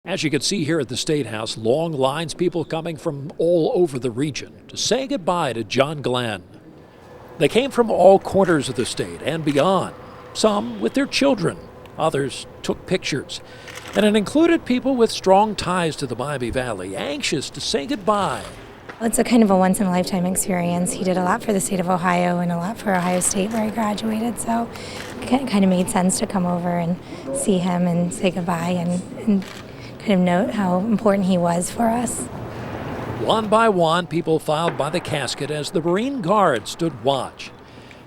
As you can see here at the State House, long lines, people coming from all over the region to say goodbye to John Glenn. They came from all corners of the state and beyond, some with their children, others took pictures. And it included people with strong ties to the Miami Valley, anxious to say goodbye. It's a kind of a once-in-a-lifetime experience. He did a lot for the state of Ohio and a lot for Ohio State where he graduated, so it kind of made sense to come over and see him and say goodbye and kind of note how important he was for us. One by one, people filed by the casket as the Marine Guard stood watch.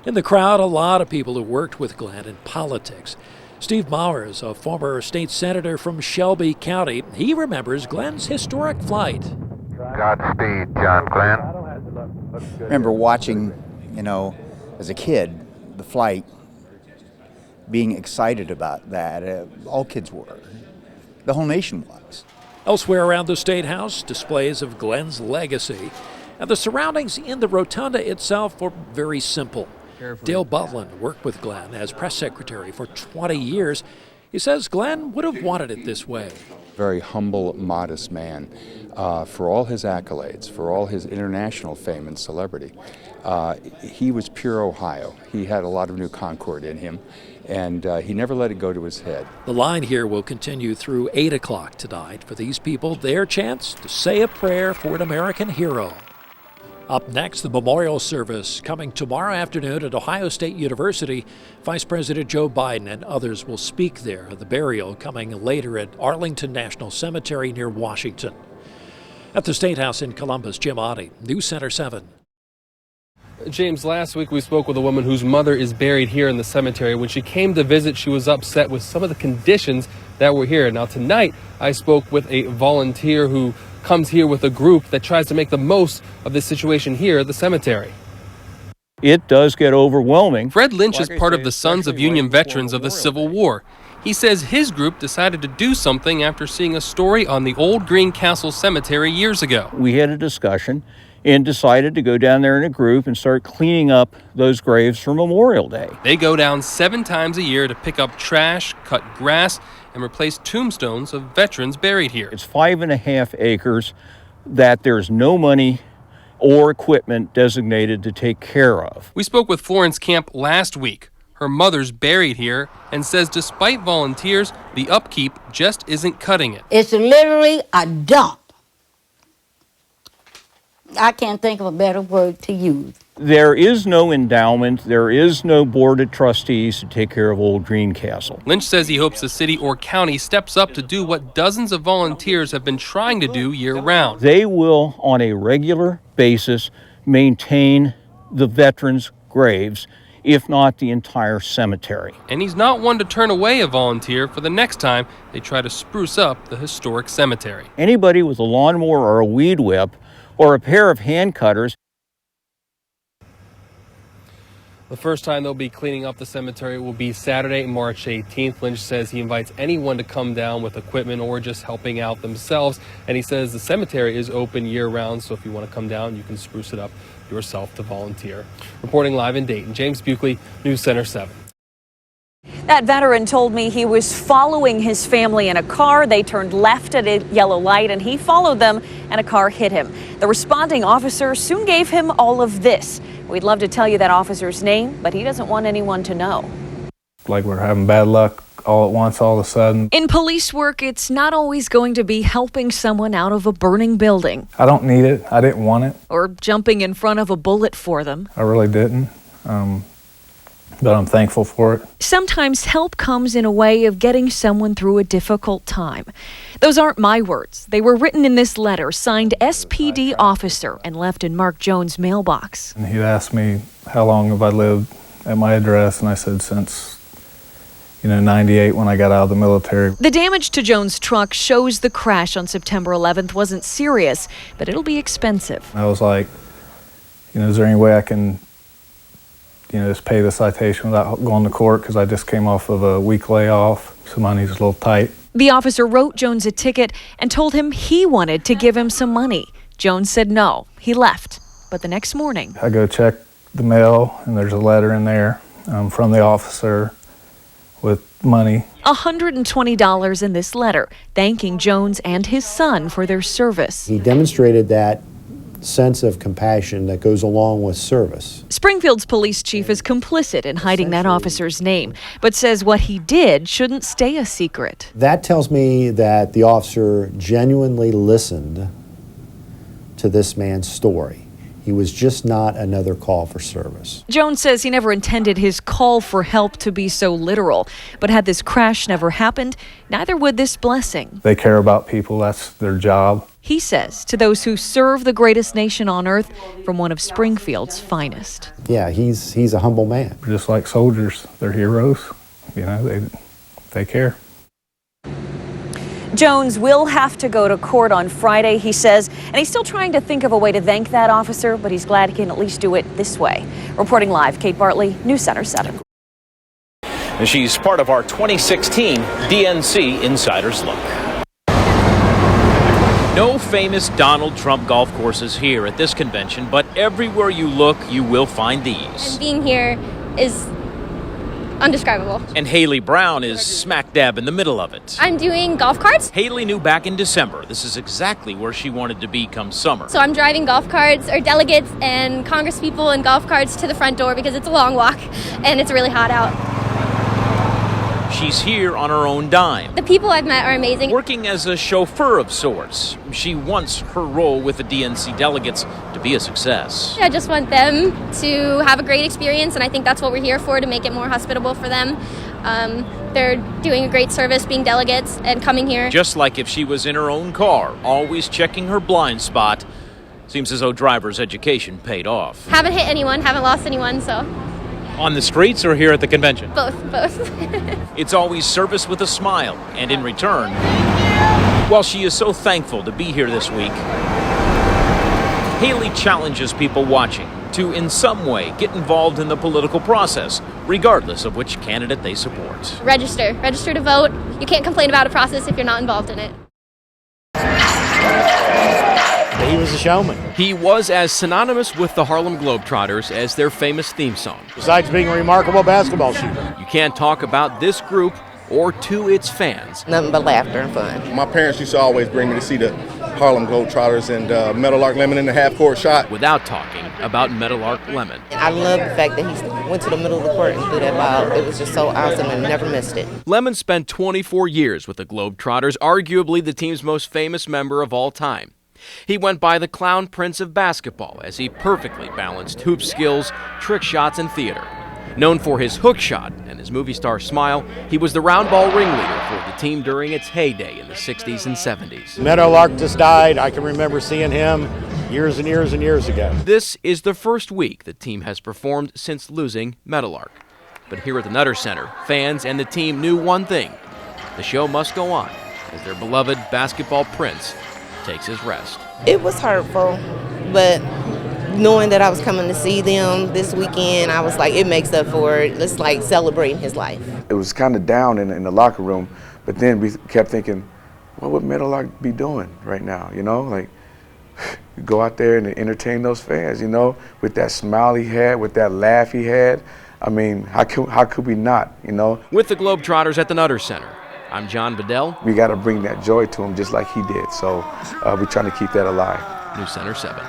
In the crowd, a lot of people who worked with Glenn in politics. Steve Mowers, a former state senator from Shelby County, he remembers Glenn's historic flight. Godspeed, John Glenn. I remember watching, as a kid, the flight, being excited about that. All kids were. The whole nation was. Elsewhere around the State House, displays of Glenn's legacy. And the surroundings in the rotunda itself were very simple. Dale Butland worked with Glenn as press secretary for 20 years. He says Glenn would have wanted it this way. Very humble, modest man. For all his accolades, for all his international fame and celebrity, he was pure Ohio. He had a lot of New Concord in him, and he never let it go to his head. The line here will continue through 8 o'clock tonight for these people, their chance to say a prayer for an American hero. Up next, the memorial service coming tomorrow afternoon at Ohio State University. Vice President Joe Biden and others will speak there. The burial coming later at Arlington National Cemetery near Washington. At the State House in Columbus, Jim Oddie, News Center 7. James, last week we spoke with a woman whose mother is buried here in the cemetery. When she came to visit, she was upset with some of the conditions that were here. Now tonight, I spoke with a volunteer who comes here with a group that tries to make the most of this situation here at the cemetery. It does get overwhelming. Fred Lynch is part of the Sons of Union Veterans of the Civil War. He says his group decided to do something after seeing a story on the old Green Castle Cemetery years ago. We had a discussion and decided to go down there in a group and start cleaning up those graves for Memorial Day. They go down 7 times a year to pick up trash, cut grass, and replace tombstones of veterans buried here. It's 5.5 acres that there's no money or equipment designated to take care of. We spoke with Florence Camp last week. Her mother's buried here and says despite volunteers, the upkeep just isn't cutting it. It's literally a dump. I can't think of a better word to use. There is no endowment, there is no board of trustees to take care of Old Green Castle. Lynch says he hopes the city or county steps up to do what dozens of volunteers have been trying to do year-round. They will, on a regular basis, maintain the veterans' graves, if not the entire cemetery. And he's not one to turn away a volunteer for the next time they try to spruce up the historic cemetery. Anybody with a lawnmower or a weed whip or a pair of hand cutters. The first time they'll be cleaning up the cemetery will be Saturday, March 18th. Lynch says he invites anyone to come down with equipment or just helping out themselves. And he says the cemetery is open year-round, so if you want to come down, you can spruce it up yourself to volunteer. Reporting live in Dayton, James Buckley, News Center 7. That veteran told me he was following his family in a car. They turned left at a yellow light and he followed them and a car hit him. The responding officer soon gave him all of this. We'd love to tell you that officer's name, but he doesn't want anyone to know. Like we're having bad luck all at once, all of a sudden. In police work, it's not always going to be helping someone out of a burning building. I don't need it. I didn't want it. Or jumping in front of a bullet for them. I really didn't. But I'm thankful for it. Sometimes help comes in a way of getting someone through a difficult time. Those aren't my words. They were written in this letter, signed SPD officer, and left in Mark Jones' mailbox. And he'd asked me how long have I lived at my address, and I said since 98 when I got out of the military. The damage to Jones' truck shows the crash on September 11th wasn't serious, but it'll be expensive. I was like, is there any way I can just pay the citation without going to court, because I just came off of a week layoff, so money's a little tight. The officer wrote Jones a ticket and told him he wanted to give him some money. Jones said no. He left. But the next morning, I go check the mail, and there's a letter in there from the officer with money. $120 in this letter, thanking Jones and his son for their service. He demonstrated that sense of compassion that goes along with service. Springfield's police chief is complicit in hiding that officer's name, but says what he did shouldn't stay a secret. That tells me that the officer genuinely listened to this man's story. He was just not another call for service. Jones says he never intended his call for help to be so literal, but had this crash never happened, neither would this blessing. They care about people, that's their job. He says to those who serve the greatest nation on earth from one of Springfield's finest. Yeah, he's a humble man. Just like soldiers, they're heroes. You know, they care. Jones will have to go to court on Friday, he says, and he's still trying to think of a way to thank that officer, but he's glad he can at least do it this way. Reporting live, Kate Bartley, News Center 7. And she's part of our 2016 DNC Insider's Look. No famous Donald Trump golf courses here at this convention, but everywhere you look, you will find these. And being here is undescribable. And Haley Brown is smack dab in the middle of it. I'm doing golf carts. Haley knew back in December this is exactly where she wanted to be come summer. So I'm driving golf carts, or delegates and congresspeople in golf carts to the front door because it's a long walk and it's really hot out. She's here on her own dime. The people I've met are amazing. Working as a chauffeur of sorts, she wants her role with the DNC delegates to be a success. I just want them to have a great experience, and I think that's what we're here for, to make it more hospitable for them. They're doing a great service being delegates and coming here. Just like if she was in her own car, always checking her blind spot. Seems as though driver's education paid off. Haven't hit anyone, haven't lost anyone, so. On the streets or here at the convention? Both. It's always service with a smile, and in return, while she is so thankful to be here this week, Haley challenges people watching to, in some way, get involved in the political process, regardless of which candidate they support. Register to vote. You can't complain about a process if you're not involved in it. He was a showman. He was as synonymous with the Harlem Globetrotters as their famous theme song. Besides being a remarkable basketball shooter. You can't talk about this group or to its fans. Nothing but laughter and fun. My parents used to always bring me to see the Harlem Globetrotters and Meadowlark Lemon in the half-court shot. Without talking about Meadowlark Lemon. I love the fact that he went to the middle of the court and threw that ball. It was just so awesome and never missed it. Lemon spent 24 years with the Globetrotters, arguably the team's most famous member of all time. He went by the Clown Prince of basketball as he perfectly balanced hoop skills, trick shots, and theater. Known for his hook shot and his movie star smile, he was the round ball ringleader for the team during its heyday in the 60s and 70s. Meadowlark just died. I can remember seeing him years and years and years ago. This is the first week the team has performed since losing Meadowlark. But here at the Nutter Center, fans and the team knew one thing. The show must go on as their beloved basketball prince takes his rest. It was hurtful, but knowing that I was coming to see them this weekend, I was like, it makes up for it. It's like celebrating his life. It was kind of down in the locker room, but then we kept thinking, what would Meadowlark be doing right now? You know, like go out there and entertain those fans, you know, with that smile he had, with that laugh he had. I mean, how could we not, you know? With the Globetrotters at the Nutter Center, I'm John Bedell. We got to bring that joy to him just like he did. So we're trying to keep that alive. News Center 7.